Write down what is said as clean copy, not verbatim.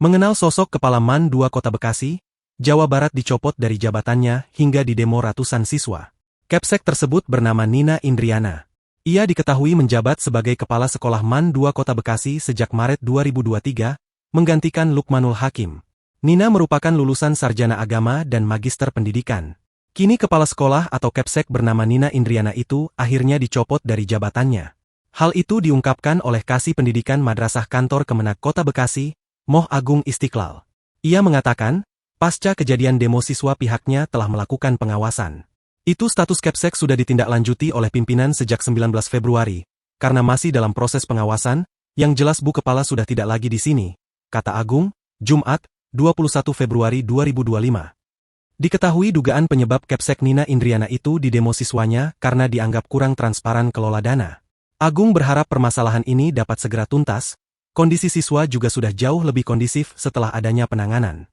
Mengenal sosok Kepala MAN 2 Kota Bekasi, Jawa Barat dicopot dari jabatannya hingga didemo ratusan siswa. Kepsek tersebut bernama Nina Indriana. Ia diketahui menjabat sebagai Kepala Sekolah MAN 2 Kota Bekasi sejak Maret 2023, menggantikan Lukmanul Hakim. Nina merupakan lulusan sarjana agama dan magister pendidikan. Kini Kepala Sekolah atau Kepsek bernama Nina Indriana itu akhirnya dicopot dari jabatannya. Hal itu diungkapkan oleh Kasih Pendidikan Madrasah Kantor Kemenak Kota Bekasi, Moh Agung Istiqlal. Ia mengatakan, pasca kejadian demo siswa pihaknya telah melakukan pengawasan. Itu status Kepsek sudah ditindaklanjuti oleh pimpinan sejak 19 Februari, karena masih dalam proses pengawasan, yang jelas Bu Kepala sudah tidak lagi di sini, kata Agung, Jumat, 21 Februari 2025. Diketahui dugaan penyebab Kepsek Nina Indriana itu di demo siswanya karena dianggap kurang transparan kelola dana. Agung berharap permasalahan ini dapat segera tuntas. Kondisi siswa juga sudah jauh lebih kondisif setelah adanya penanganan.